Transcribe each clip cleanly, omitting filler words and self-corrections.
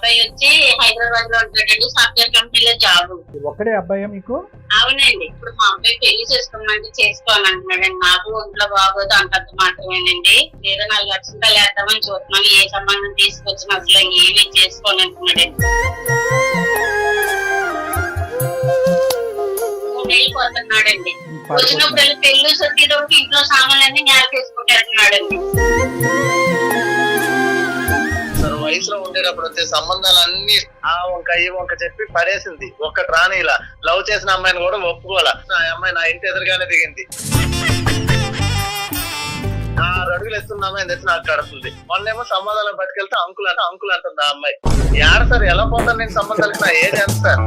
అబ్బాయి వచ్చి హైదరాబాద్ లో ఉంటాడండి. సాఫ్ట్వేర్ కంపెనీలో జాబ్. ఒక్కడే అబ్బాయా మీకు? అవునండి. ఇప్పుడు మా అబ్బాయి పెళ్లి చేసుకోమంటే చేసుకోవాలంటున్నాడండి. నాకు ఒంట్లో బాగోదు అంతంత మాత్రమేనండి. ఏదో 4 లక్షలు వేద్దామని చూస్తున్నాను. ఏ సంబంధం తీసుకొచ్చిన అసలు ఏమీ చేసుకోవాలంటున్నాడండి. 3 నెలలు పోతున్నాడండి. వచ్చినప్పుడు పెళ్లి సొచ్చేటప్పుడు ఇంట్లో సామాన్లన్నీ నేల చేసుకుంటున్నాడండి. వయసులో ఉండేటప్పుడు వచ్చే సంబంధాలన్నీ ఆ వంక ఈ వంక చెప్పి పడేసింది. ఒక్కటి రాని ఇలా లవ్ చేసిన అమ్మాయిని కూడా ఒప్పుకోవాలా. ఆ అమ్మాయి నా ఇంటి ఎదురుగానే దిగింది. 6 అడుగులు ఎత్తున్న అమ్మాయిని తెచ్చి నాకు కడుతుంది. మొన్నేమో సంబంధాలను పట్టుకెళ్తే అంకుల్ అంటుంది ఆ అమ్మాయి. ఏడ సార్ ఎలా పోతాను నేను సంబంధాలకి? నా ఏజ్ ఎంత సార్?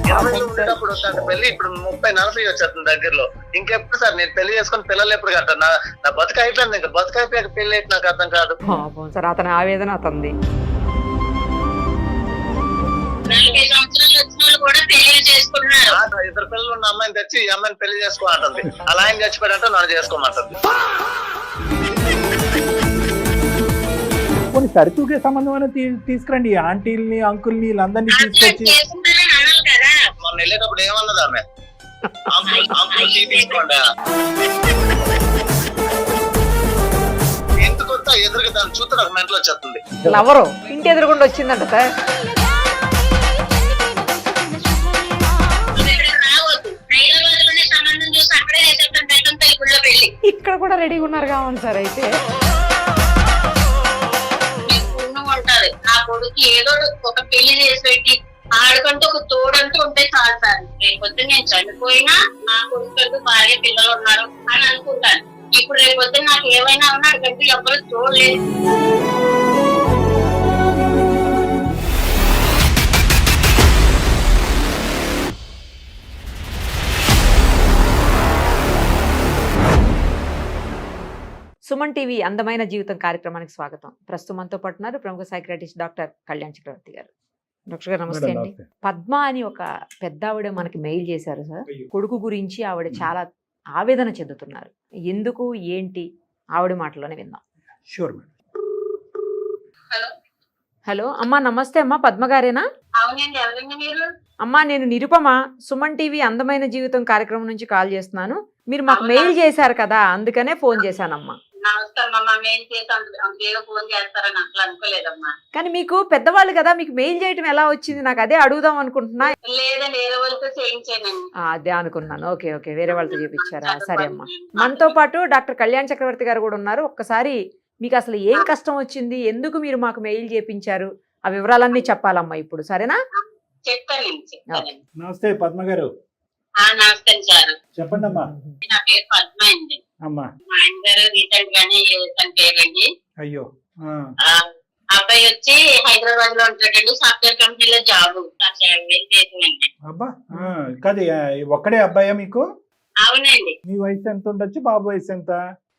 20 ఉండేటప్పుడు వస్తాను పెళ్లి. ఇప్పుడు 30-40 వచ్చేస్తుంది దగ్గరలో. ఇంకెప్పుడు సార్ నేను పెళ్లి చేసుకుని పిల్లలు ఎప్పుడు కట్టాను? నా బతుకు అయిపోయింది. ఇంకా బతుకు అయిపోయాక పెళ్లి అయితే నాకు అర్థం కాదు సార్. అతని ఆవేదన అతనిది. 40 సంవత్సరాలు వచ్చిన వాళ్ళు కూడా పెళ్లి చేసుకుంటున్నారు. 2 పిల్లలు ఉన్న అమ్మాయిని తెచ్చి ఈ అమ్మాయిని పెళ్లి చేసుకోమంటుంది. అలా ఆయన చచ్చిపోయాడంటే నన్ను చేసుకోమంటుంది. కొన్ని సరితూగే సంబంధం అనేది తీసుకురండి. ఆంటీల్ని అంకుల్ని వీళ్ళందరినీ తీసుకొచ్చి. మొన్న వెళ్ళేటప్పుడు ఏమన్నది ఆమె? అంకుల్ టీ తీసుకోండి. ఎందుకు వస్తా ఎదురుగా దాన్ని చూస్తే నాకు మెంటలు వచ్చేస్తుంది. ఎవరు ఇంటి ఎదురుగుండా వచ్చిందంట సార్. ఇక్కడ కూడా రెడీగా ఉన్నారు కావాలి సార్. అయితే ఉంటారు. నా కొడుకు ఏదో ఒక పెళ్లి చేసి పెట్టి ఆడుకుంటూ ఒక తోడంటూ ఉంటే చాలు సార్. రేపొద్దు నేను చనిపోయినా నా కొడుకు భార్య పిల్లలు ఉన్నారు అని అనుకుంటాను. ఇప్పుడు రేపొద్దు నాకు ఏమైనా ఉన్నా అడిగంటే ఎవరు చూడలేదు. సుమన్ టీవీ అందమైన జీవితం కార్యక్రమానికి స్వాగతం. ప్రస్తుతం మనతో పాటు ఉన్నారు ప్రముఖ సైకియాట్రిస్ట్ డాక్టర్ కళ్యాణ్ చక్రవర్తి గారు. డాక్టర్ గారు నమస్తే అండి. పద్మ అని ఒక పెద్ద ఆవిడ మనకి మెయిల్ చేశారు సార్. కొడుకు గురించి ఆవిడ చాలా ఆవేదన చెందుతున్నారు. ఎందుకు ఏంటి ఆవిడ మాటలోనే విందాం. Sure madam. హలో అమ్మా, నమస్తే అమ్మా. పద్మ గారేనా? అవునండి. ఎవరండి మీరు? అమ్మా నేను నిరుపమ, సుమన్ టీవీ అందమైన జీవితం కార్యక్రమం నుంచి కాల్ చేస్తున్నాను. మీరు మాకు మెయిల్ చేశారు కదా, అందుకనే ఫోన్ చేశానమ్మా. నమస్కారం అమ్మా. మెయిల్ చేసి అంతేగా ఫోన్ చేస్తారని అసలు అనుకోలేదమ్మా. కానీ మీకు పెద్దవాళ్ళు కదా, మీకు మెయిల్ చేయటం ఎలా వచ్చింది? నాకు అదే అడుగుదాం అనుకుంటున్నా. లేదండి, వేరే వాళ్ళతో చేయించానండి. అదే అనుకున్నాను. ఓకే ఓకే, వేరే వాళ్ళతో చేయించారా? సరే అమ్మా. మనతో పాటు డాక్టర్ కళ్యాణ్ చక్రవర్తి గారు కూడా ఉన్నారు. ఒక్కసారి మీకు అసలు ఏం కష్టం వచ్చింది, ఎందుకు మీరు మాకు మెయిల్ చేయించారు, ఆ వివరాలన్నీ చెప్పాలమ్మా ఇప్పుడు. సరేనా? చెప్తానండి. నమస్తే పద్మ గారు. నమస్తే సార్. చెప్పండి అమ్మా. నా పేరు పద్మ అండి. అమ్మా. మా ఆయన గారు రీసెంట్ గానే చనిపోయారండి. అయ్యో. అబ్బాయి వచ్చి హైదరాబాద్ లో ఉంటాడండి. సాఫ్ట్వేర్ కంపెనీలో జాబ్. అబ్బా కాదు, ఒక్కడే అబ్బాయా మీకు? అవునండి. మీ వయసు ఎంత ఉండొచ్చు? బాబు వయసు ఎంత?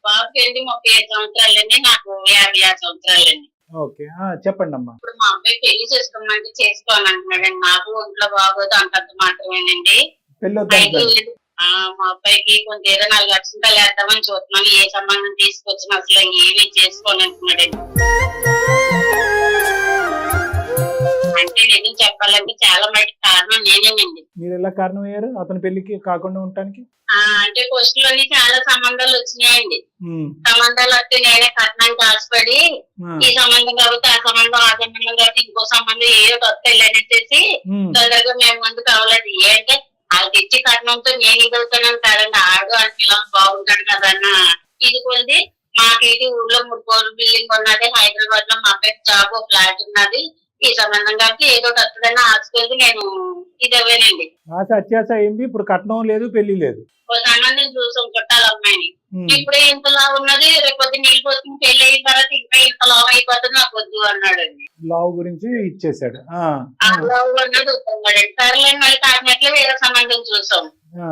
బాబుకి 35 సంవత్సరాలండి. నాకు 56 సంవత్సరాలండి. ఓకే, చెప్పండి అమ్మా. ఇప్పుడు మా అబ్బాయి పెళ్లి చేసుకోమంటే చేసుకోవాలంటున్నాడండి. నాకు ఒంట్లో బాగోదు అంతంత మాత్రమేనండి. పెళ్ళి మా అబ్బాయికి కొంచెం ఏదో 4 లక్షలు వేద్దామని చూస్తున్నాను. ఏ సంబంధం తీసుకొచ్చినా అసలు ఏమీ చేసుకోవాలంటున్నాడండి. అంటే నేను చెప్పాలంటే చాలా మటుకు కారణం నేనేనండి. మీరు ఎలా కారణం అయ్యారు అతని పెళ్లికి కాకుండా ఉండటానికి? అంటే పోస్ట్ లోని చాలా సంబంధాలు వచ్చినాయండి. సంబంధాలు వస్తే నేనే కట్నానికి ఆశపడి ఈ సంబంధం కాబట్టి ఆ సంబంధం కాబట్టి ఇంకో సంబంధం ఏదో వస్తే వెళ్ళనేసి తొందరగా మేము ముందు కావాలండి. ఏంటంటే వాళ్ళకి ఇచ్చి కట్నంతో నేను ఇది అవుతానని కాదండి. ఆడు అని పిల్లలు బాగుంటాడు కదన్న ఇది కొద్ది. మాకు ఇది ఊర్లో 3 కోట్ల బిల్డింగ్ ఉన్నది. హైదరాబాద్ లో మా అబ్బాయి జాబ్ ఫ్లాట్ ఉన్నది. ఈ సంబంధం కాబట్టి ఏదో వస్తుందని ఆశకొద్ది నేను ఇదేనండి. ఆశ అత్యాశ అయింది. ఇప్పుడు కట్నం లేదు, పెళ్లి లేదు. ఓ సంబంధం చూసాం చుట్టాల అమ్మాయిని. ఇప్పుడే ఇంతలా ఉన్నది, రేపొద్దు నీళ్ళు పోతుంది. పెళ్లి అయిన తర్వాత ఇంకా ఇంత లావ్ అయిపోతుంది, నాకు వద్దు అన్నాడు. లావ్ గురించి ఇచ్చేసాడు. లావ్ అన్నాడు వద్దన్నాడు. సరేలేని మళ్ళీ కాకినట్లు వేరే సంబంధం చూసాం. ఆ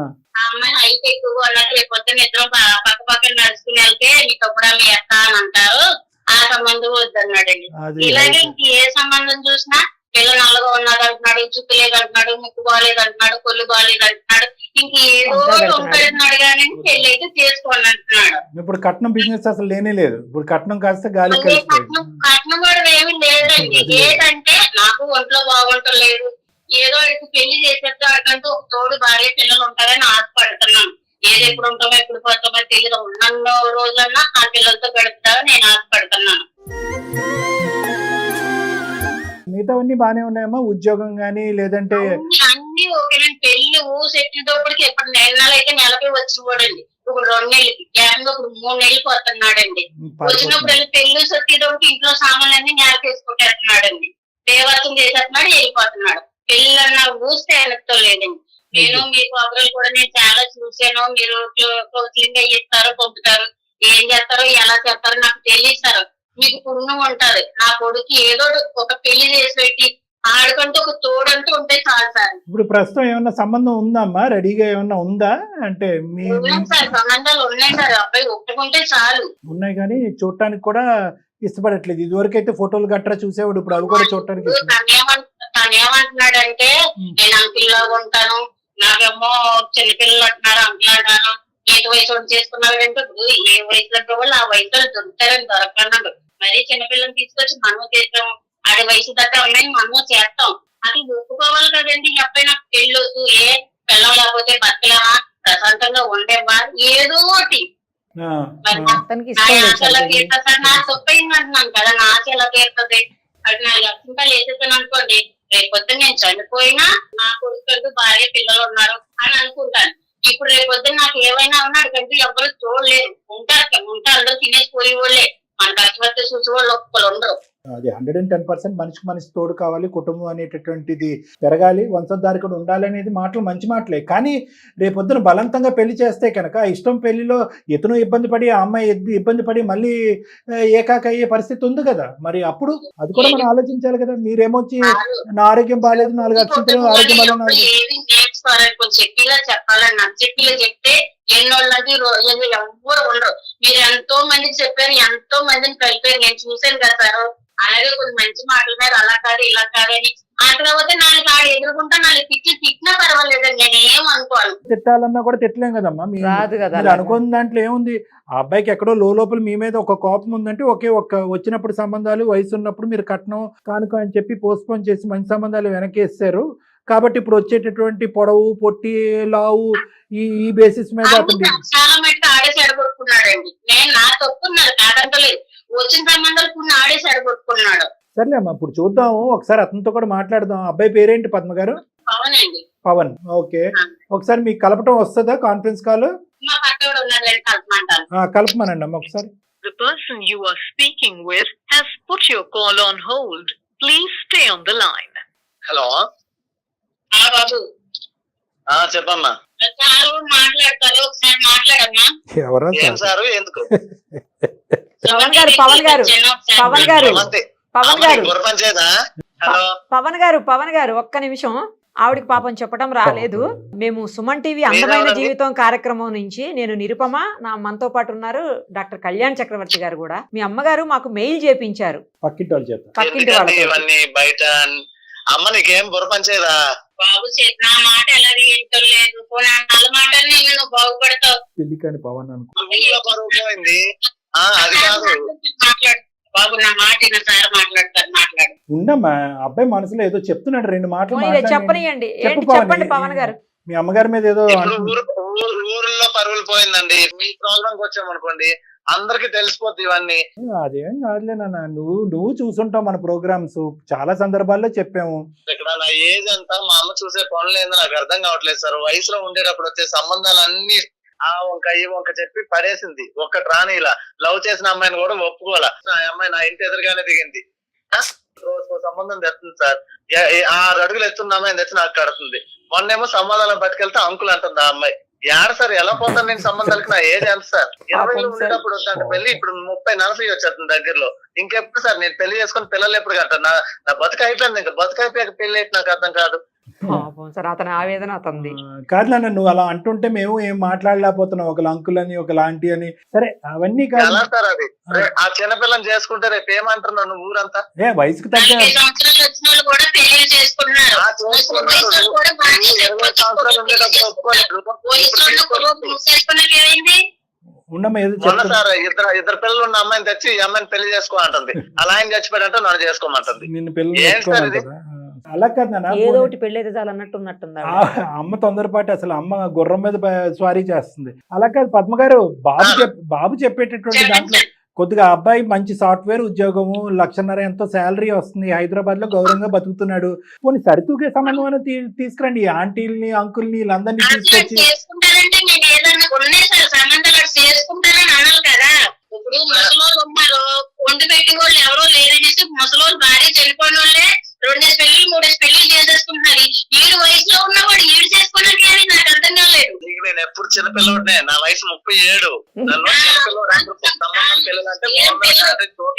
అమ్మాయి హైట్ ఎక్కువ అన్నట్టు రేపొద్దు ఇద్దరు పక్క పక్కన నడుచుకుని వెళ్తే మీకు అప్పుడు మీ అక్క అని అంటారు. ఆ సంబంధం వద్దన్నాడండి. ఇలాగే ఇంక ఏ సంబంధం చూసినా పిల్ల నల్లగా ఉన్నది అంటున్నాడు, జుట్టు లేదంటున్నాడు, ముక్కు బాగాలేదు అంటున్నాడు, కొల్లు బాగాలేదు అంటున్నాడు, ఇంకేదో ఉంటాడు కానీ పెళ్లి అయితే చేసుకోండి అంటున్నాడు. ఇప్పుడు కట్నం బిజినెస్ అసలు లేనే లేదు, ఇప్పుడు కట్నం కాస్త గాలి కట్నం కూడా ఏమీ లేదండి. ఏంటంటే నాకు ఒంట్లో బాగుంటలేదు, ఏదో ఇటు పెళ్లి చేసేటంటూ ఒక తోడు భార్య పిల్లలు ఉంటారని ఆశపడుతున్నాను. ఏది ఎప్పుడు ఉంటామో ఎప్పుడు పోతామో తెలియదు, ఉన్న రోజులన్నా ఆ పిల్లలతో గడుపుతారని నేను ఆశపడుతున్నాను. మిగతావన్నీ బానే ఉన్నాయమ్మా, ఉద్యోగం గానీ లేదంటే అన్ని ఓకేనండి. పెళ్లి ఊసెట్టినప్పటికి ఎప్పుడు నెలలు అయితే నెలకి వచ్చి కూడండి, ఇప్పుడు 2 నెలలకి గ్యాప్ ఇప్పుడు 3 నెలలకి వస్తున్నాడండి. వచ్చినప్పుడు పెళ్లి సొచ్చేటప్పుడు ఇంట్లో సామాన్లన్నీ నేలకేసుకుంటేస్తున్నాడండి, దేవాసం చేసేస్తున్నాడు, వెళ్ళిపోతున్నాడు. పెళ్ళన్న ఊస్తే వెనక్తో లేదండి. నేను మీ ప్రోగ్రాలు కూడా నేను చాలా చూసాను. మీరు కౌన్సిలింగ్ అయ్యిస్తారు, పంపుతారు, ఏం చేస్తారో ఎలా చేస్తారో నాకు తెలియస్తారు. మీకు పుణ్యం ఉంటది. నా కొడుకు ఏదో ఒక పెళ్లి చేసి పెట్టి ఆడుకుంటూ ఒక తోడంటూ ఉంటే చాలు సార్. ఇప్పుడు ప్రస్తుతం ఏమన్నా సంబంధం ఉందమ్మా, రెడీగా ఏమన్నా ఉందా? అంటే మీ సార్ సంబంధాలు ఉన్నాయి సార్, అబ్బాయి ఒప్పుకుంటే చాలు. ఉన్నాయి కానీ చూడటానికి కూడా ఇష్టపడట్లేదు. ఇదివరకు అయితే ఫోటోలు గట్రా చూసేవాడు, ఇప్పుడు అవి కూడా చూడటానికి తను ఏమంటున్నాడంటే నేను అంకుల్లాగా ఉంటాను, నాకేమో చిన్నపిల్లలు అంటున్నారు, అంకుల్ అంటాను, ఏ వయసు చేసుకున్నాడంటే ఏ వయసులో వాళ్ళు ఆ వయసులో దొరుకుతారని దొరకన్నాడు. మరి చిన్నపిల్లల్ని తీసుకొచ్చి మనం చేస్తాం, ఆడి వయసు దగ్గర ఉన్నాయి మనం చేస్తాం. అది ఒప్పుకోవాలి కదండి. ఈ అబ్బాయి నాకు పెళ్ళొద్దు, ఏ పిల్లలు లేకపోతే బతకలేమా, ప్రశాంతంగా ఉండేవా, ఏదో ఒకటి ఆశ ఎలా తీరుతుంది సార్? నా తప్పైంది అంటున్నాను కదా, నా ఆశ ఎలా తీరుతుంది? అది 4 లక్షలు వేసేసాను అనుకోండి, రేపొద్దు నేను చనిపోయినా నా కొడుకు భార్య పిల్లలు ఉన్నారు అని అనుకుంటాను. ఇప్పుడు రేపొద్దు నాకు ఏమైనా ఉన్నాడు కంటే ఎవరు చూడలేదు, ఉంటారు తినేసి పోయేవాళ్ళే, మన కష్టపడితే చూసే వాళ్ళు ఒక్కరు ఉండరు. అది 110% మనిషికి మనిషి తోడు కావాలి, కుటుంబం అనేటటువంటిది పెరగాలి, వంశధారి కూడా ఉండాలి అనేది మాటలు మంచి మాటలే. కానీ రేపొద్దున బలవంతంగా పెళ్లి చేస్తే కనుక ఇష్టం పెళ్లిలో ఇతను ఇబ్బంది పడి ఆ అమ్మాయి ఇబ్బంది పడి మళ్ళీ ఏకాక అయ్యే పరిస్థితి ఉంది కదా, మరి అప్పుడు అది కూడా మనం ఆలోచించాలి కదా. మీరేమొచ్చి నా ఆరోగ్యం బాగాలేదు 4 అక్షంతలు ఆరోగ్యం బాగాలేదు చెప్పిలా చెప్పాలని నాకు చెప్పిలా చెప్తే ఎన్నోళ్ళది రోజు ఎవ్వరు ఉండరు. మీరు ఎంతో మందికి చెప్పారు, ఎంతో మందిని కలిపారు, నేను చూశాను కదా సార్. అలాగే కొన్ని మంచి మాటల మీద అలా కాదు ఇలా కాదని మాట్లాడితే 4 ఆడు ఎదుర్కొంటా 4 తిట్టినా పర్వాలేదండి, నేను ఏం అనుకోను. తిట్టాలన్నా కూడా తిట్టలేం కదమ్మా, మీరు అనుకున్న దాంట్లో ఏముంది. ఆ అబ్బాయికి ఎక్కడో లోపల మీ మీద ఒక కోపం ఉందంటే ఒక్క వచ్చినప్పుడు సంబంధాలు వయసు ఉన్నప్పుడు మీరు కట్నం కానుక అని చెప్పి పోస్ట్పోన్ చేసి మంచి సంబంధాలు వెనకేస్తారు. కాబట్టి ఇప్పుడు వచ్చేటటువంటి పొడవు పొట్టి లావు ఈ బేసిస్ మీద చాలా మటుకు ఆడేసి అడగొట్టుకున్నాడండి. నేను నా తప్పున్నాడు కాదంటలేదు, వచ్చిన సంబంధాలు కొన్ని ఆడేసి అడగొట్టుకున్నాడు. సర్లే అమ్మా, ఇప్పుడు చూద్దాము, ఒకసారి అతనితో కూడా మాట్లాడదాం. అబ్బాయి పేరేంటి పద్మ గారు? పవన్ అండి. పవన్. ఓకే, ఒకసారి మీకు కలపటం వస్తుందా కాన్ఫరెన్స్ కాల్? మా పక్కన ఉన్నాడు కలపమంటాను. కలపమనండి అమ్మ ఒకసారి. The person you are speaking with has put your call on hold. Please stay on the line. Hello బాబు. చెప్పమ్మా. సారు మాట్లాడతారు, ఒకసారి మాట్లాడమ్మా. ఎవరా సారు? ఎందుకు? పవన్ గారు పవన్ గారు పవన్ గారు పవన్ గారు పవన్ గారు పవన్ గారు ఒక్క నిమిషం. ఆవిడికి పాపం చెప్పడం రాలేదు. మేము సుమన్ టీవీ అందమైన జీవితం కార్యక్రమం నుంచి నేను నిరుపమ, మనతో పాటు ఉన్నారు డాక్టర్ కళ్యాణ్ చక్రవర్తి గారు కూడా. మీ అమ్మగారు మాకు మెయిల్ చేపించారు పక్కింటి వాళ్ళని బయట. అమ్మ నీకేం బుర్రపంచేదా బాబు? నా మాట ఎలా లేదు, వాళ్ళ మాట నేను బాగుపడతావు. పెళ్లి కాని పవన్ అనుకో పోయింది. అది కాదు బాబు, నా మాట సార్ మాట్లాడతారు, మాట్లాడు. ఉండమ్మా, అబ్బాయి మనసులో ఏదో చెప్తున్నాడు, 2 మాటలు చెప్పనియండి. చెప్పండి పవన్ గారు. మీ అమ్మగారి మీద ఏదో ఊర్లో పరుగులు పోయిందండి. మీ ప్రోగ్రామ్ కి వచ్చామనుకోండి అందరికి తెలిసిపోద్ది ఇవన్నీ. అదేం కాదులే నాన్న, నువ్వు చూసుంటావు మన ప్రోగ్రామ్స్, చాలా సందర్భాల్లో చెప్పాము. ఇక్కడ నా ఏజ్ అంతా మా అమ్మ చూసే పనులు ఏందో నాకు అర్థం కావట్లేదు సార్. వయసులో ఉండేటప్పుడు వచ్చే సంబంధాలన్నీ ఆ వంక ఈ వంక చెప్పి పడేసింది. ఒక్కటి రాని ఇలా లవ్ చేసిన అమ్మాయిని కూడా ఒప్పుకోవాలా. ఆ అమ్మాయి నా ఇంటి ఎదురుగానే దిగింది. రోజుకో సంబంధం తెస్తుంది సార్. 6 అడుగులు ఎత్తున్న అమ్మాయిని తెచ్చి నాకు కడుతుంది. మొన్నేమో సంబంధాలను పట్టుకెళ్తే అంకుల్ అంటుంది ఆ అమ్మాయి. ఏడ సార్ ఎలా పోతాను నేను సంబంధాలకి? నా ఏజ్ ఎంత సార్? 20 ఉండేటప్పుడు వద్దంటే పెళ్లి, ఇప్పుడు 30-40 వచ్చేస్తుంది దగ్గరలో. ఇంకెప్పుడు సార్ నేను పెళ్లి చేసుకుని పిల్లలు ఎప్పుడు కంటాను? నా బతుకు అయిపోయింది. ఇంకా బతుకు అయిపోయాక పెళ్లి అయితే నాకు అర్థం కాదు సార్. అతని ఆవేదన అతనిది కాదు నాన్న, నువ్వు అలా అంటుంటే మేము ఏం మాట్లాడలేకపోతున్నావు. ఒక అంకుల్ అని ఒక లాంటి అని. సరే అవన్నీ కాదు సార్, అది ఆ చిన్నపిల్లని చేసుకుంటే రేపు ఏమంటున్నావు నువ్వు ఊరంతా? వయసుకు తగ్గ 40 సంవత్సరాలు వచ్చిన వాళ్ళు కూడా పెళ్లి చేసుకుంటున్నారు. ఆ చేసుకున్నాడు. వయసు వాళ్ళు కూడా బాగానే 20 సంవత్సరాలు ఉండేటప్పుడు ఒప్పుకోలేదు. వయసు వాళ్ళు కూడా మూసేసుకున్నాక ఏమైంది? ఉండమ్మా ఏదో మొన్న చెప్తా. సార్ ఇద్దరు పిల్లలు ఉన్న అమ్మాయిని తెచ్చి ఈ అమ్మాయిని పెళ్లి చేసుకో అంటుంది. అలా ఆయన చచ్చిపోయాడంటే నన్ను చేసుకోమంటుంది. నిన్ను పెళ్లి ఏం సార్ ఇది? చేసుకోమంటారా? అలా కాదు నాన్న, ఏదో ఒకటి పెళ్ళైతే చాలు అన్నట్టు ఉన్నట్టుంది ఆవిడ. అమ్మ తొందరపాటు అసలు అమ్మ గుర్రం మీద స్వారీ చేస్తుంది. అలా కాదు పద్మ గారు, బాబు చెప్పేటటువంటి దాంట్లో కొద్దిగా అబ్బాయి మంచి సాఫ్ట్వేర్ ఉద్యోగము 1,50,000 ఎంతో శాలరీ వస్తుంది, హైదరాబాద్ లో గౌరవంగా బతుకుతున్నాడు, పోనీ సరితూగే సంబంధం అనేది తీసుకురండి. ఈ ఆంటీల్ని అంకుల్ని వీళ్ళందరినీ అట్లా తీసుకొచ్చి చేసుకుంటారంటే నేను ఏదన్నా ఉన్నాయి సార్ సంబంధాలు అట్లా చేసుకుంటారని అనాలి కదా. ఇప్పుడు ముసలోళ్ళు ఉన్నారు, వండి పెట్టి వాళ్ళు ఎవరో లేరనేసి ముసలోళ్ళు భార్య చనిపోయిన వాళ్ళే 2 పెళ్లి 3 పెళ్లి చేసేసుకుంటున్నారు. 7 వయసులో ఉన్నవాడు 7 చేసుకోవడానికి ఏమి నాకు అర్థం కాలేదు. నేను ఎప్పుడు చిన్నపిల్లడే, నా వయసు 37. నన్ను చిన్నపిల్లడు అంటారు. సంబంధం పిల్లలంటే చూస్తారు.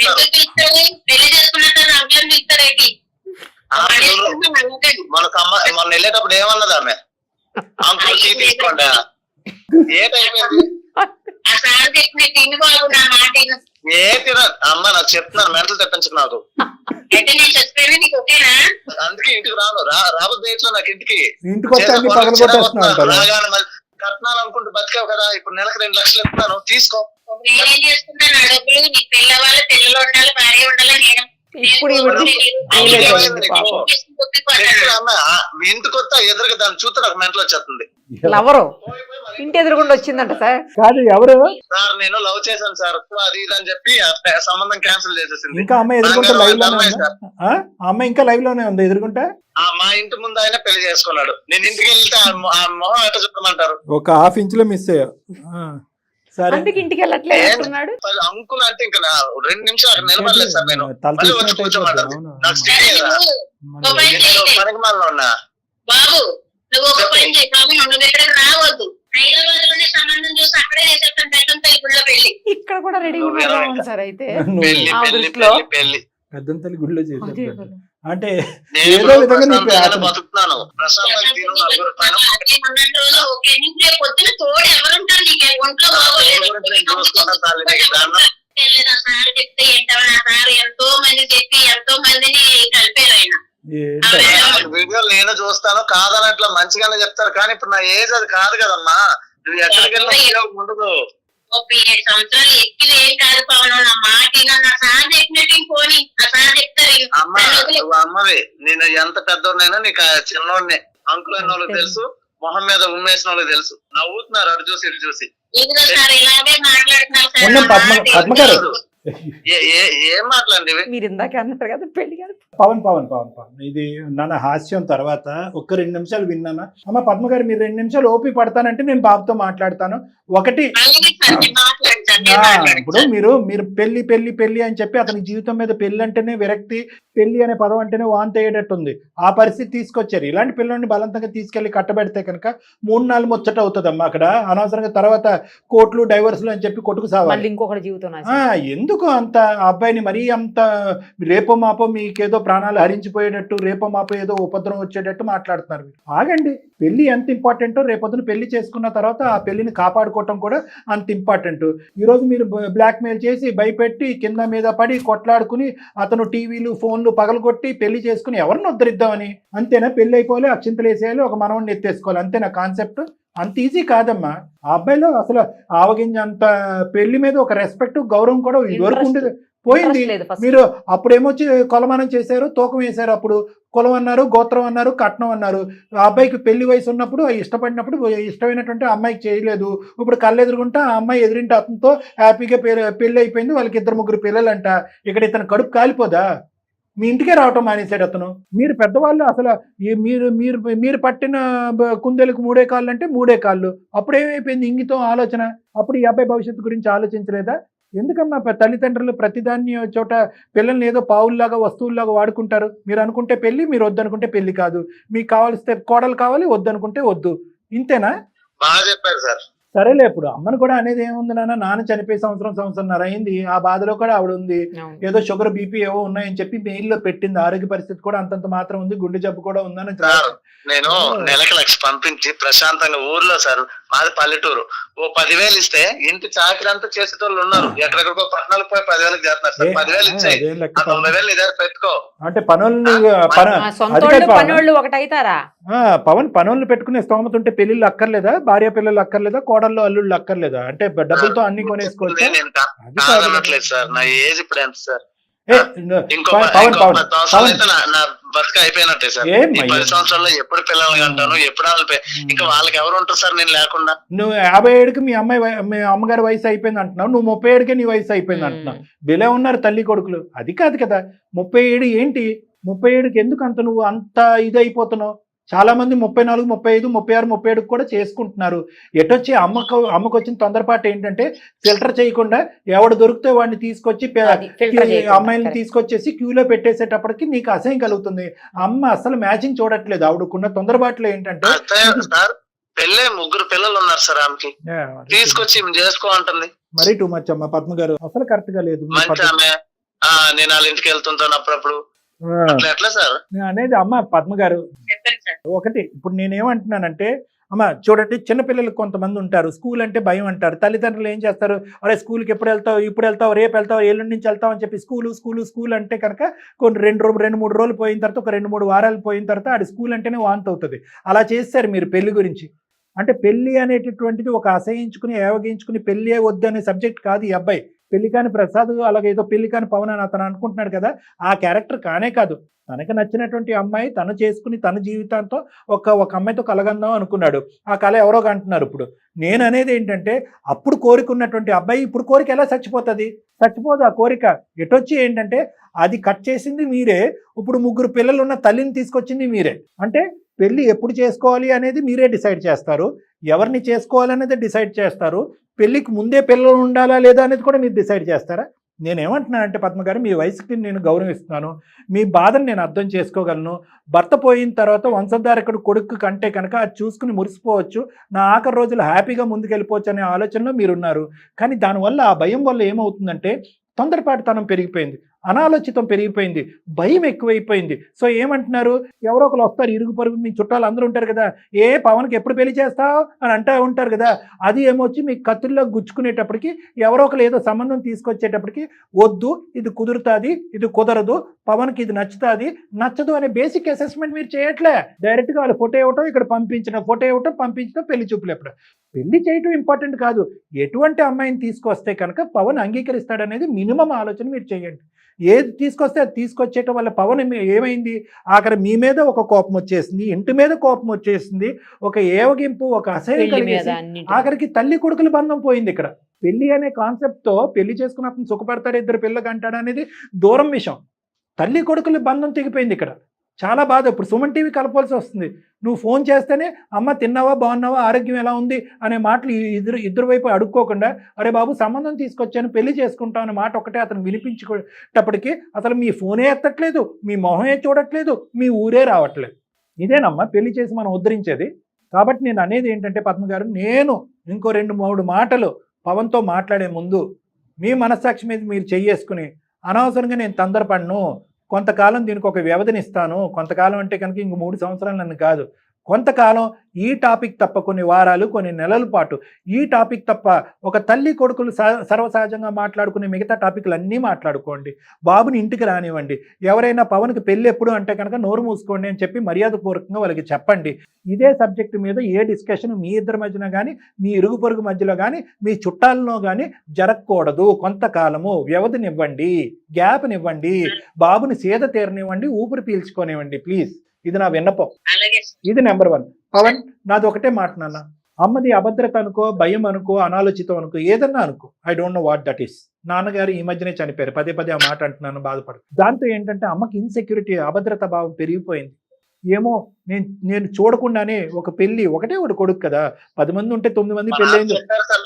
ఎందుకు పిలుస్తాడు? పెళ్లి చేసుకున్నాక అవ్వని పిలుస్తారేంటి? మొన్న వెళ్ళేటప్పుడు ఏమన్నది ఆమె? అంకుల్ టీ తీసుకోండి. ఏటైపోయింది? ఆ సార్ చెప్పిన తిండి బాబు నా మాట విను. ఏ తిన అమ్మ నాకు చెప్తున్నారు, మెంటలు తెప్పించు నాకు. అయితే నేను చచ్చిపోయినా నీకు ఓకేనా? అందుకే ఇంటికి రాను, రాబోద్దు ఎట్లా నాకు ఇంటికి ఇంటికి వస్తే అన్ని పగలగొట్టేస్తున్నారు. రాగానే మళ్ళీ కట్నాలు అనుకుంటూ బతికావు కదా, ఇప్పుడు నెలకు 2 లక్షలు ఇస్తున్నాను తీసుకో. నేనేం చేసుకుంటాను? ఆ డబ్బులు నీకు పిల్లవాళ్ళు పిల్లలు ఉండాలి, భార్య ఉండాలి. నేను ఇప్పుడు మీ ఇంటికి వస్తా ఎదురుగా దాన్ని చూస్తే నాకు మెంటలు వచ్చేస్తుంది. లవరు ఇంటి ఎదురుగుండా వచ్చిందంట సార్. కాదు ఎవరు సార్ నేను లవ్ చేశాను సార్ అది ఇది అని చెప్పి సంబంధం క్యాన్సిల్ చేసేసింది. ఇంకా అమ్మాయి ఎదుర్కొంటే లైవ్ లోనే ఉందా? ఆ అమ్మాయి ఇంకా లైవ్ లోనే ఉంది ఎదుర్కొంటే. మా ఇంటి ముందు ఆయన పెళ్లి చేసుకున్నాడు. నేను ఇంటికి వెళ్తే ఆ మొహం ఎట్లా చెప్పమంటారు? ఒక ½ ఇంచులో మిస్ అయ్యా. సరే అందుకే ఇంటికి వెళ్ళట్లేదు అంటున్నాడు. అంకుల్ అంటే ఇంకా 2 నిమిషాలు అక్కడ నిలబడలేదు సార్. నేను తల మళ్ళీ వచ్చి తీసినట్టు కూర్చోమంటారు. అయిపోతుంది. నాకు స్టిక్ అయ్యారా? పనికి మాలలో ఉన్నా బాబు నువ్వు ఒక పని చేయి బాబు, నువ్వు ఇక్కడ రావద్దు. హైదరాబాద్ లోనే సంబంధం చూసి అక్కడే చేసేస్తాను పెద్దంతల్లి గుళ్ళో పెళ్లి. ఇక్కడ కూడా రెడీ ఉన్నారు సార్. అయితే పెళ్లి ఆ పెళ్లి దృష్టిలో పెళ్లి పెళ్లి పెద్దంతల్లి గుడిలో చేశారు అదే కదా. అంటే నేను ఏదో ఇప్పుడు విధంగా నీకు ప్రశాంతంగానే బతుకుతున్నాను. ప్రశాంతంగా తిను, నలుగురు పైన అదే ఉన్నన్ని రోజులు ఓకే. నీకు రేపు పొద్దున తోడు ఎవరుంటారు? నీకు ఒంట్లో బాగోలేదు. గురించి నేను చూసుకుంటాను తల్లి, నీకు దండం. నా సార్ చెప్తే ఏంటో, నా సార్ ఎంతో మంది చెప్పి ఎంతో మందిని కలిపారు ఆయన. ఏంటో వీడియోలు నేను చూస్తాను, కాదనట్లా మంచిగానే చెప్తారు. కానీ ఇప్పుడు నా ఏజ్ అది కాదు కదమ్మా. నువ్వు ఎక్కడికి వెళ్ళినా ఉపయోగం ఉండదు. 37 సంవత్సరాలు ఎక్కి ఏం కాదు పవన్, నా మాట విను. నా సార్ చెప్పినట్టు పోనీ, నా సార్ చెప్తారు. అమ్మ నువ్వు అమ్మవి, నేను ఎంత పెద్దోడినైనా నీకు చిన్నోడిని. అంకుల్ అన్న వాళ్ళకి తెలుసు, మొహం మీద ఉమ్మేసిన వాళ్ళకి తెలుసు. నవ్వుతున్నారు అటు చూసి ఇటు చూసి. ఇదిగో సార్ ఇలాగే మాట్లాడుతున్నారు సార్. ఉన్న పద్మ గారు ఏం మాట్లాడండి ఇవి? మీరు ఇందాక అన్నారు కదా పెళ్లి గారు. పవన్ పవన్ పవన్ పవన్ ఇది నాన్న హాస్యం తర్వాత ఒక్క 2 నిమిషాలు విన్నానా? అమ్మ పద్మ గారు మీరు 2 నిమిషాలు ఓపి పడతానంటే నేను బాబుతో మాట్లాడతాను. ఒకటి అలాగే సార్, నేను మాట్లాడతాను, నేను మాట్లాడతాను. ఇప్పుడు మీరు పెళ్లి పెళ్లి పెళ్లి అని చెప్పి అతని జీవితం మీద పెళ్లి అంటేనే విరక్తి, పెళ్లి అనే పదం అంటేనే వాంతి అయ్యేటట్టుంది. ఆ పరిస్థితి తీసుకొచ్చారు. ఇలాంటి పిల్లల్ని బలవంతంగా తీసుకెళ్లి కట్టబెడితే కనుక 3-4 ముచ్చట అవుతుందమ్మా అక్కడ. అనవసరంగా తర్వాత కోర్టులు డైవర్సులు అని చెప్పి కొట్టుకు సావాలి. మళ్ళీ ఇంకొకటి జీవితం ఎందుకు అంత అబ్బాయిని మరీ అంత రేపో మాపో మీకేదో ప్రాణాలు హరించిపోయేటట్టు, రేపో మాపో ఏదో ఉపద్రవం వచ్చేటట్టు మాట్లాడుతున్నారు. ఆగండి. పెళ్లి ఎంత ఇంపార్టెంటో రేపొద్దున పెళ్లి చేసుకున్న తర్వాత ఆ పెళ్లిని కాపాడుకోవటం కూడా అంత ఇంపార్టెంట్. ఈరోజు మీరు బ్లాక్మెయిల్ చేసి భయపెట్టి కింద మీద పడి కొట్లాడుకుని అతను టీవీలు ఫోన్లు పగలగొట్టి పెళ్లి చేసుకుని ఎవరిని ఉద్ధరిద్దామని అంతేనా? పెళ్లి అయిపోవాలి, అక్షింతలు వేసేయాలి, ఒక మనవడిని ఎత్తేసుకోవాలి, అంతేనా కాన్సెప్ట్? అంత ఈజీ కాదమ్మా. ఆ అబ్బాయిలో అసలు ఆవగింజ అంత పెళ్లి మీద ఒక రెస్పెక్ట్ గౌరవం కూడా ఇదివరకు ఉండేది, పోయింది. మీరు అప్పుడేమొచ్చి కొలమానం చేశారు, తూకం వేశారు. అప్పుడు కులం అన్నారు, గోత్రం అన్నారు, కట్నం అన్నారు. ఆ అబ్బాయికి పెళ్లి వయసు ఉన్నప్పుడు ఇష్టపడినప్పుడు ఇష్టమైనటువంటి అమ్మాయికి చేయలేదు. ఇప్పుడు కళ్ళెదురుగుంటా ఆ అమ్మాయి ఎదురింటి అతనితో హ్యాపీగా పెళ్లి అయిపోయింది. వాళ్ళకి 2-3 పిల్లలంట. ఇక్కడ ఇతను కడుపు కాలిపోదా? మీ ఇంటికే రావటం మానేశాడు అతను. మీరు పెద్దవాళ్ళు అసలు మీరు మీరు మీరు పట్టిన కుందేలకు 3 కాళ్ళు అంటే 3 కాళ్ళు. అప్పుడేమైపోయింది ఇంగితం ఆలోచన? అప్పుడు ఈ అబ్బాయి భవిష్యత్తు గురించి ఆలోచించలేదా? ఎందుకమ్మా తల్లిదండ్రులు ప్రతిదాన్ని చోట పిల్లల్ని ఏదో పావుల్లాగా వస్తువుల్లాగా వాడుకుంటారు? మీరు అనుకుంటే పెళ్లి, మీరు వద్దనుకుంటే పెళ్లి కాదు. మీకు కావాల్స్తే కోడలు కావాలి, వద్దనుకుంటే వద్దు. ఇంతేనా? బాగా చెప్పారు సార్. సరేలే. ఇప్పుడు అమ్మను కూడా అనేది ఏముంది నాన్న చనిపోయి సంవత్సరంన్నర అయింది. ఆ బాధలో కూడా ఆవిడ ఉంది. ఏదో షుగర్ బీపీ ఏవో ఉన్నాయని చెప్పి మెయిల్లో పెట్టింది. ఆరోగ్య పరిస్థితి కూడా అంతంత మాత్రం ఉంది, గుండె జబ్బు కూడా ఉందని. నేను నెలకు 1,00,000 పంపించి ప్రశాంతంగా ఊర్లో సార్ మాది పల్లెటూరు. ఓ 10,000 ఇస్తే ఇంటి చాకరీ అంతా చేసేటోళ్ళు ఉన్నారు. ఎక్కడెక్కడికో పట్టణాలకు పోయి 10,000 చేస్తున్నారు సార్. 10,000 ఇచ్చాయి, అదేం లెక్క ఆ 90,000 నీ దగ్గర పెట్టుకో. అంటే పనులు సొంతోళ్ళు పనోళ్ళు ఒకటైతారా? పవన్ పనులు పెట్టుకునే స్తోమత ఉంటే పెళ్లిళ్ళు అక్కర్లేదా? భార్య పిల్లలు అక్కర్లేదా? కోడళ్ళు అల్లుళ్ళు అక్కర్లేదా? అంటే డబ్బులతో అన్ని కొనేసుకోవచ్చు. నేను కాదనట్లేదు సార్, నా ఏజ్ ఇప్పుడు ఎంత సార్? ఏ, ఇంకో పవన్ 10 పవన్ సంవత్సరాలు అయితే నా బతుక అయిపోయినట్టే సార్. ఏం ఈ 10 సంవత్సరాల్లో ఎప్పుడు పిల్లల్ని అంటాను, ఎప్పుడు ఇంకా వాళ్ళకి ఎవరు ఉంటారు సార్ నేను లేకుండా? నువ్వు 57కి మీ అమ్మగారి వయసు అయిపోయింది అంటున్నావు, నువ్వు 37కే నీ వయసు అయిపోయింది అంటున్నావు. బిలే ఉన్నారు తల్లి కొడుకులు. అది కాదు కదా 37 ఏంటి? 37కి ఎందుకు అంత నువ్వు అంత ఇది అయిపోతున్నావు? చాలా మంది 34, 35, 36, 37 కూడా చేసుకుంటున్నారు. ఎటొచ్చి అమ్మకు వచ్చిన తొందరపాటు ఏంటంటే ఫిల్టర్ చేయకుండా ఎవడు దొరికితే వాడిని తీసుకొచ్చి అమ్మాయిని తీసుకొచ్చేసి క్యూలో పెట్టేసేటప్పటికి నీకు అసహ్యం కలుగుతుంది. అమ్మ అసలు మ్యాచింగ్ చూడట్లేదు. ఆవిడకున్న తొందరపాట్లు ఏంటంటే సార్ పెళ్ళే 3 పిల్లలు ఉన్నారు సార్, ఆమెకి తీసుకొచ్చి చేసుకో అంటుంది. మరీ టూ మచ్ అమ్మ పద్మ గారు, అసలు కరెక్ట్ గా లేదు. మంచి ఆమె నేను వాళ్ళ ఇంటికి వెళ్తుంటాను అప్పుడప్పుడు. ఎట్లా సార్ అనేది అమ్మ పద్మ గారు? ఒకటి ఇప్పుడు నేనేమంటున్నానంటే అమ్మ చూడండి, చిన్నపిల్లలకు కొంతమంది ఉంటారు స్కూల్ అంటే భయం అంటారు. తల్లిదండ్రులు ఏం చేస్తారు, అరే స్కూల్కి ఎప్పుడు వెళ్తావు, ఇప్పుడు వెళ్తావు, రేపు వెళ్తావు, ఎల్లుండి నుంచి వెళ్తావు అని చెప్పి స్కూల్ అంటే కనుక కొన్ని 2-3 రోజులు పోయిన తర్వాత, ఒక 2-3 వారాలు పోయిన తర్వాత ఆడి స్కూల్ అంటేనే వాంతి అవుతుంది. అలా చేస్తారు మీరు పెళ్లి గురించి. అంటే పెళ్లి అనేటటువంటిది ఒక అసహించుకుని ఏవగించుకుని పెళ్లి వద్దు అనే సబ్జెక్ట్ కాదు ఈ అబ్బాయి. పెళ్లి కాని ప్రసాద్ అలాగే ఏదో పెళ్లి కాని పవన్ అని అతను అనుకుంటున్నాడు కదా, ఆ క్యారెక్టర్ కానే కాదు. తనకు నచ్చినటువంటి అమ్మాయి తను చేసుకుని తన జీవితంతో ఒక అమ్మాయితో కలగందాం అనుకున్నాడు. ఆ కళ ఎవరో అంటున్నారు. ఇప్పుడు నేను అనేది ఏంటంటే అప్పుడు కోరికున్నటువంటి అబ్బాయి ఇప్పుడు కోరిక ఎలా చచ్చిపోతుంది? చచ్చిపోదు ఆ కోరిక. ఎటొచ్చి ఏంటంటే అది కట్ చేసింది మీరే, ఇప్పుడు 3 పిల్లలు ఉన్న తల్లిని తీసుకొచ్చింది మీరే. అంటే పెళ్లి ఎప్పుడు చేసుకోవాలి అనేది మీరే డిసైడ్ చేస్తారు, ఎవరిని చేసుకోవాలనేది డిసైడ్ చేస్తారు. పెళ్లికి ముందే పిల్లలు ఉండాలా లేదా అనేది కూడా మీరు డిసైడ్ చేస్తారా? నేనేమంటున్నానంటే పద్మ గారు, మీ వయసుకి నేను గౌరవిస్తున్నాను, మీ బాధను నేను అర్థం చేసుకోగలను. భర్త పోయిన తర్వాత వంశధారకుడు కొడుకు కంటే కనుక అది చూసుకుని మురిసిపోవచ్చు, నా ఆఖరి రోజులు హ్యాపీగా ముందుకెళ్ళిపోవచ్చు అనే ఆలోచనలో మీరున్నారు. కానీ దానివల్ల ఆ భయం వల్ల ఏమవుతుందంటే తొందరపాటుతనం పెరిగిపోయింది, అనాలోచితం పెరిగిపోయింది, భయం ఎక్కువైపోయింది. సో ఏమంటున్నారు, ఎవరో ఒకరు వస్తారు, ఇరుగు పొరుగు మీ చుట్టాలు అందరూ ఉంటారు కదా, ఏ పవన్కి ఎప్పుడు పెళ్లి చేస్తావు అని అంటూ ఉంటారు కదా. అది ఏమొచ్చి మీ కత్తుల్లో గుచ్చుకునేటప్పటికి ఎవరో ఒకరు ఏదో సంబంధం తీసుకొచ్చేటప్పటికి వద్దు, ఇది కుదురుతుంది, ఇది కుదరదు, పవన్కి ఇది నచ్చుతుంది, నచ్చదు అనే బేసిక్ అసెస్మెంట్ మీరు చేయట్లే. డైరెక్ట్గా వాళ్ళు ఫోటో ఇవ్వటం, ఇక్కడ ఫోటో ఇవ్వటం, పంపించడం, పెళ్లి చూపులు. ఎప్పుడు పెళ్లి చేయటం ఇంపార్టెంట్ కాదు, ఎటువంటి అమ్మాయిని తీసుకొస్తే కనుక పవన్ అంగీకరిస్తాడనేది మినిమం ఆలోచన మీరు చేయండి. ఏది తీసుకొస్తే అది తీసుకొచ్చేయటం వల్ల పవన్ ఏమైంది, ఆఖరి మీ మీద ఒక కోపం వచ్చేసింది, ఇంటి మీద కోపం వచ్చేసింది, ఒక ఏవగింపు, ఒక అసహ్యం కలిగేసి ఆఖరికి తల్లి కొడుకుల బంధం పోయింది. ఇక్కడ పెళ్లి అనే కాన్సెప్ట్తో పెళ్లి చేసుకున్న అతను సుఖపడతాడు, 2 పిల్లలు అంటాడు అనేది దూరం విషయం. తల్లి కొడుకుల బంధం తెగిపోయింది ఇక్కడ. చాలా బాధ. ఇప్పుడు సుమన్ టీవీ కలపాల్సి వస్తుంది. నువ్వు ఫోన్ చేస్తేనే అమ్మ తిన్నావా, బాగున్నావా, ఆరోగ్యం ఎలా ఉంది అనే మాటలు ఇద్దరు వైపు అడుక్కోకుండా, అరే బాబు సంబంధం తీసుకొచ్చాను పెళ్లి చేసుకుంటాం అనే మాట ఒకటే అతను వినిపించుకునేటప్పటికి అసలు మీ ఫోనే ఎత్తట్లేదు, మీ మొహమే చూడట్లేదు, మీ ఊరే రావట్లేదు. ఇదేనమ్మా పెళ్లి చేసి మనం ఉద్ధరించేది. కాబట్టి నేను అనేది ఏంటంటే పద్మ గారు, నేను ఇంకో 2-3 మాటలు పవన్తో మాట్లాడే ముందు మీ మనస్సాక్షి మీద మీరు చెయ్యేసుకుని అనవసరంగా నేను తొందరపడను, కొంతకాలం దీనికి ఒక వ్యవధినిస్తాను, కొంతకాలం అంటే కనుక ఇంక 3 సంవత్సరాలు నన్ను కాదు, కొంతకాలం ఈ టాపిక్ తప్ప కొన్ని వారాలు, కొన్ని నెలల పాటు ఈ టాపిక్ తప్ప ఒక తల్లి కొడుకులు సర్వసహజంగా మాట్లాడుకునే మిగతా టాపిక్లు అన్నీ మాట్లాడుకోండి, బాబుని ఇంటికి రానివ్వండి, ఎవరైనా పవన్కి పెళ్ళి ఎప్పుడు అంటే కనుక నోరు మూసుకోండి అని చెప్పి మర్యాదపూర్వకంగా వాళ్ళకి చెప్పండి. ఇదే సబ్జెక్టు మీద ఏ డిస్కషన్ మీ ఇద్దరి మధ్యన కానీ, మీ ఇరుగు పొరుగు మధ్యలో కానీ, మీ చుట్టాలలో కానీ జరగకూడదు. కొంతకాలము వ్యవధినివ్వండి, గ్యాప్నివ్వండి, బాబుని సేద తీరనివ్వండి, ఊపిరి పీల్చుకోనివ్వండి ప్లీజ్. ఇది నా విన్నపం. ఇది నెంబర్ 1. పవన్, నాది ఒకటే మాట నాన్న, అమ్మది అభద్రత అనుకో, భయం అనుకో, అనాలోచితం అనుకో, ఏదన్నా అనుకో, I don't know what that is. నాన్నగారు ఈ మధ్యనే చనిపోయారు, పదే ఆ మాట అంటున్నాను, బాధపడు. దాంతో ఏంటంటే అమ్మకి ఇన్సెక్యూరిటీ, అభద్రత భావం పెరిగిపోయింది. ఏమో నేను చూడకుండానే ఒక పెళ్లి, ఒకటే ఒక కొడుకు కదా, 10 మంది ఉంటే 9 మంది పెళ్లి అయింది.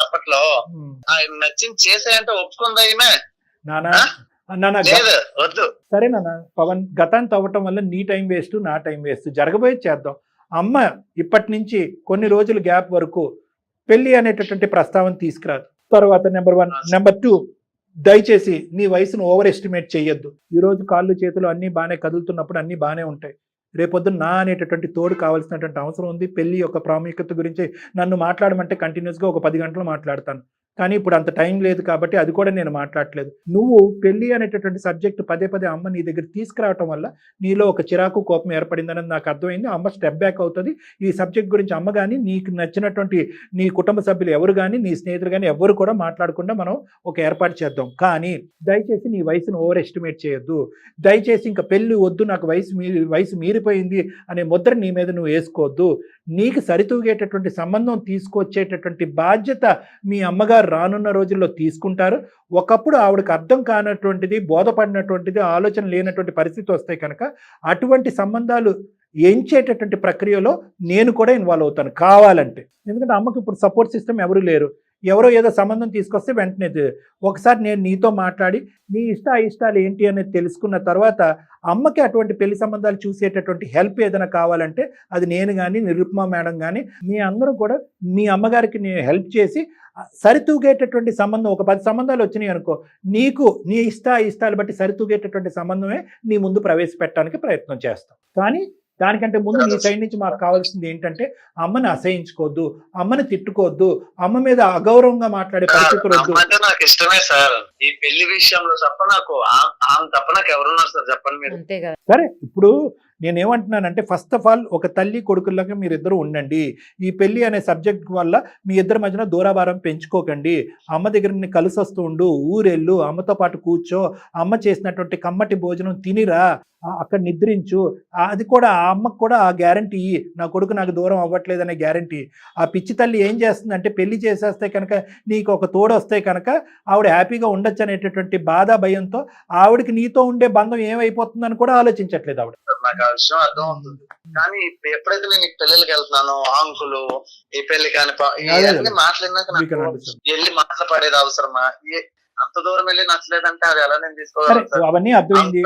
అప్పట్లో నచ్చింది చేసేయంటే ఒప్పుకుందా నానా సరే నాన్న, పవన్ గతాన్ని తవ్వటం వల్ల నీ టైం వేస్ట్, నా టైం వేస్ట్, జరగబోయేది చేద్దాం. అమ్మ ఇప్పటి నుంచి కొన్ని రోజులు గ్యాప్ వరకు పెళ్లి అనేటటువంటి ప్రస్తావన తీసుకురాదు. తర్వాత నెంబర్ 1. నెంబర్ 2, దయచేసి నీ వయసును ఓవర్ ఎస్టిమేట్ చేయొద్దు. ఈరోజు కాళ్ళు చేతులు అన్నీ బాగానే కదులుతున్నప్పుడు అన్నీ బాగానే ఉంటాయి, రేపొద్దున నా అనేటటువంటి తోడు కావాల్సినటువంటి అవసరం ఉంది. పెళ్లి యొక్క ప్రాముఖ్యత గురించి నన్ను మాట్లాడమంటే కంటిన్యూస్గా ఒక 10 గంటలు మాట్లాడతాను, కానీ ఇప్పుడు అంత టైం లేదు కాబట్టి అది కూడా నేను మాట్లాడట్లేదు. నువ్వు పెళ్లి అనేటటువంటి సబ్జెక్ట్ పదే పదే అమ్మ నీ దగ్గర తీసుకురావటం వల్ల నీలో ఒక చిరాకు కోపం ఏర్పడిందని నాకు అర్థమైంది. అమ్మ స్టెప్ బ్యాక్ అవుతుంది. ఈ సబ్జెక్ట్ గురించి అమ్మ కానీ నీకు నచ్చినటువంటి నీ కుటుంబ సభ్యులు ఎవరు కానీ నీ స్నేహితులు కానీ ఎవరు కూడా మాట్లాడకుండా మనం ఒక ఏర్పాటు చేద్దాం. కానీ దయచేసి నీ వయసును ఓవర్ ఎస్టిమేట్ చేయొద్దు. దయచేసి ఇంకా పెళ్లి వద్దు, నాకు వయసు మీరిపోయింది అనే ముద్ర నీ మీద నువ్వు వేసుకోవద్దు. నీకు సరితూగేటటువంటి సంబంధం తీసుకొచ్చేటటువంటి బాధ్యత మీ అమ్మగారు రానున్న రోజుల్లో తీసుకుంటారు. ఒకప్పుడు ఆవిడకి అర్థం కానటువంటిది, బోధపడినటువంటిది, ఆలోచన లేనటువంటి పరిస్థితి వస్తాయి కనుక అటువంటి సంబంధాలు ఎంచేటటువంటి ప్రక్రియలో నేను కూడా ఇన్వాల్వ్ అవుతాను కావాలంటే. ఎందుకంటే అమ్మకి ఇప్పుడు సపోర్ట్ సిస్టమ్ ఎవరు లేరు. ఎవరో ఏదో సంబంధం తీసుకొస్తే వెంటనే ఒకసారి నేను నీతో మాట్లాడి నీ ఇష్టాలు ఏంటి అనేది తెలుసుకున్న తర్వాత అమ్మకి అటువంటి పెళ్లి సంబంధాలు చూసేటటువంటి హెల్ప్ ఏదైనా కావాలంటే అది నేను కానీ నిరుపమ మేడం కానీ మీ అందరూ కూడా మీ అమ్మగారికి నేను హెల్ప్ చేసి సరితూగేటటువంటి సంబంధం, ఒక 10 సంబంధాలు వచ్చినాయి అనుకో, నీకు నీ ఇష్టాలు బట్టి సరితూగేటటువంటి సంబంధమే నీ ముందు ప్రవేశపెట్టడానికి ప్రయత్నం చేస్తాం. కానీ దానికంటే ముందు నీ సైడ్ నుంచి మాకు కావాల్సింది ఏంటంటే అమ్మని అసహించుకోవద్దు, అమ్మని తిట్టుకోవద్దు, అమ్మ మీద అగౌరవంగా మాట్లాడే పరిస్థితులు వద్దు. నాకు ఇష్టమే సార్. ఈ పెళ్లి విషయంలో తప్ప నాకు ఎవరున్నారు సార్ చెప్పండి మీరు. సరే, ఇప్పుడు నేనేమంటున్నానంటే ఫస్ట్ ఆఫ్ ఆల్ ఒక తల్లి కొడుకులాగా మీరిద్దరూ ఉండండి. ఈ పెళ్లి అనే సబ్జెక్ట్ వల్ల మీ ఇద్దరి మధ్యన దూరాభారం పెంచుకోకండి. అమ్మ దగ్గర కలిసి వస్తూ ఉండు, ఊరెళ్ళు, అమ్మతో పాటు కూర్చో, అమ్మ చేసినటువంటి కమ్మటి భోజనం తినిరా, అక్కడ నిద్రించు. అది కూడా ఆ అమ్మకు కూడా ఆ గ్యారంటీ, నా కొడుకు నాకు దూరం అవ్వట్లేదనే గ్యారంటీ. ఆ పిచ్చి తల్లి ఏం చేస్తుందంటే పెళ్లి చేసేస్తే కనుక నీకు ఒక తోడు వస్తే కనుక ఆవిడ హ్యాపీగా ఉండొచ్చు అనేటటువంటి బాధ భయంతో ఆవిడకి నీతో ఉండే బంధం ఏమైపోతుందని కూడా ఆలోచించట్లేదు ఆవిడ. నాకు ఆ విషయం అర్థం అవుతుంది, కానీ ఎప్పుడైతే నేను ఈ పెళ్ళికి వెళ్తున్నానో అంకులు ఈ పెళ్లి కాని ఇవన్నీ మాట్లాడినాక వెళ్ళి మాట్లాడేది అవసరమా? అంత దూరం వెళ్ళి నచ్చలేదంటే అది ఎలా నేను తీసుకోవాలి? అవన్నీ అర్థమైంది.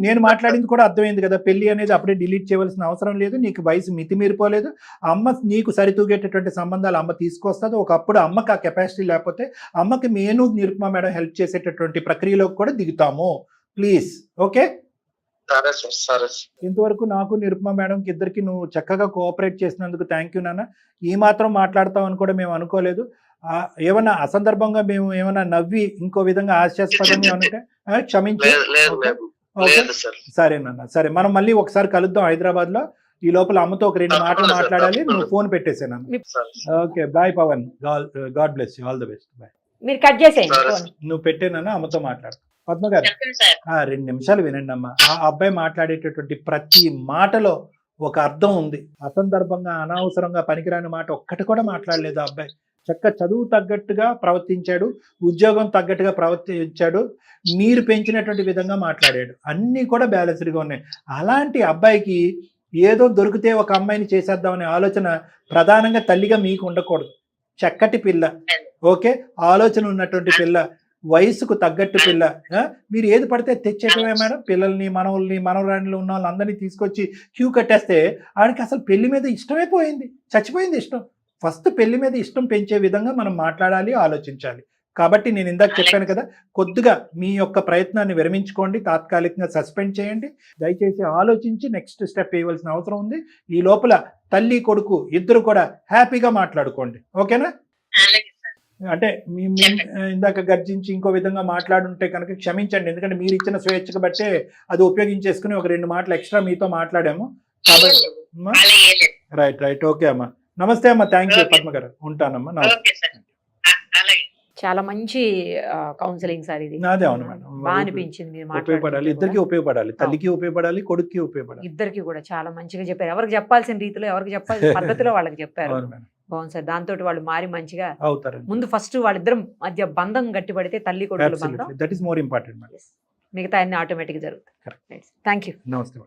నేను మాట్లాడింది కూడా అర్థమైంది కదా. పెళ్లి అనేది అప్పుడే డిలీట్ చేయవలసిన అవసరం లేదు. నీకు వయసు మితిమీరిపోలేదు. అమ్మ నీకు సరితూగేటటువంటి సంబంధాలు అమ్మ తీసుకొస్తుంది. ఒకప్పుడు అమ్మకి ఆ కెపాసిటీ లేకపోతే అమ్మకి నేను నిరుపమ మేడం హెల్ప్ చేసేటటువంటి ప్రక్రియలోకి కూడా దిగుతాము. Please, okay? ఇంతవరకు నాకు నిరుపమ మేడంకి ఇద్దరికి నువ్వు చక్కగా కోఆపరేట్ చేసినందుకు థ్యాంక్ యూ నాన్న. ఈ మాత్రం మాట్లాడతామని కూడా మేము అనుకోలేదు. ఏమన్నా అసందర్భంగా మేము ఏమన్నా నవ్వి ఇంకో విధంగా హాస్యాస్పదంగా ఏమంటే క్షమించు. సరేనన్నా, సరే, మనం మళ్ళీ ఒకసారి కలుద్దాం హైదరాబాద్ లో. ఈ లోపల అమ్మతో ఒక 2 మాటలు మాట్లాడాలి. నువ్వు ఫోన్ పెట్టేసాను. Okay, bye Pawan. God bless you, all the best. Bye. మీరు కట్ చేసేయండి. నువ్వు పెట్టేనన్నా, అమ్మతో మాట్లాడు. పద్మ గారు 2 నిమిషాలు వినండి అమ్మా. ఆ అబ్బాయి మాట్లాడేటటువంటి ప్రతి మాటలో ఒక అర్థం ఉంది. అసందర్భంగా అనవసరంగా పనికిరాని మాట ఒక్కటి కూడా మాట్లాడలేదు ఆ అబ్బాయి. చక్క చదువు తగ్గట్టుగా ప్రవర్తించాడు, ఉద్యోగం తగ్గట్టుగా ప్రవర్తించాడు, మీరు పెంచినటువంటి విధంగా మాట్లాడాడు. అన్నీ కూడా బ్యాలెన్స్డ్గా ఉన్నాయి. అలాంటి అబ్బాయికి ఏదో దొరికితే ఒక అమ్మాయిని చేసేద్దామనే ఆలోచన ప్రధానంగా తల్లిగా మీకు ఉండకూడదు. చక్కటి పిల్ల, ఓకే, ఆలోచన ఉన్నటువంటి పిల్ల, వయసుకు తగ్గట్టు పిల్ల. మీరు ఏది పడితే తెచ్చేటమే మేడం. పిల్లల్ని, మనవల్ని, మనవరాణిలో ఉన్న వాళ్ళందరినీ తీసుకొచ్చి క్యూ కట్టేస్తే ఆడికి అసలు పెళ్లి మీద ఇష్టమే పోయింది, చచ్చిపోయింది ఇష్టం. ఫస్ట్ పెళ్లి మీద ఇష్టం పెంచే విధంగా మనం మాట్లాడాలి, ఆలోచించాలి. కాబట్టి నేను ఇందాక చెప్పాను కదా, కొద్దిగా మీ యొక్క ప్రయత్నాన్ని విరమించుకోండి, తాత్కాలికంగా సస్పెండ్ చేయండి. దయచేసి ఆలోచించి నెక్స్ట్ స్టెప్ వేయవలసిన అవసరం ఉంది. ఈ లోపల తల్లి కొడుకు ఇద్దరు కూడా హ్యాపీగా మాట్లాడుకోండి, ఓకేనా? అంటే ఇందాక గర్జించి ఇంకో విధంగా మాట్లాడుంటే కనుక క్షమించండి. ఎందుకంటే మీరు ఇచ్చిన స్వేచ్ఛకు బట్టే అది ఉపయోగించేసుకుని ఒక 2 మాటలు ఎక్స్ట్రా మీతో మాట్లాడాము కాబట్టి. రైట్, ఓకే అమ్మా. నమస్తే అమ్మా, థ్యాంక్ యూ పద్మ గారు. ఉంటానమ్మా. చాలా మంచి కౌన్సిలింగ్ సార్ ఇది. అదే, అవును మేడం, బాగా అనిపించింది. ఉపయోగపడాలి, ఇద్దరికి ఉపయోగపడాలి, తల్లికి ఉపయోగపడాలి, కొడుక్కి ఉపయోగపడాలి. ఇద్దరికి కూడా చాలా మంచిగా చెప్పారు. ఎవరికి చెప్పాల్సిన రీతిలో, ఎవరికి చెప్పాల్సిన పద్ధతిలో వాళ్ళకి చెప్పారు. బాగుంది సార్. దాంతో వాళ్ళు మారి మంచిగా అవుతారు. ముందు ఫస్ట్ వాళ్ళిద్దరం మధ్య బంధం గట్టిపడితే తల్లి కొడుకుల బంధం, దట్ ఈస్ మోర్ ఇంపార్టెంట్. మిగతా అన్ని ఆటోమేటిక్ జరుగుతాయి. Thank you. నమస్తే.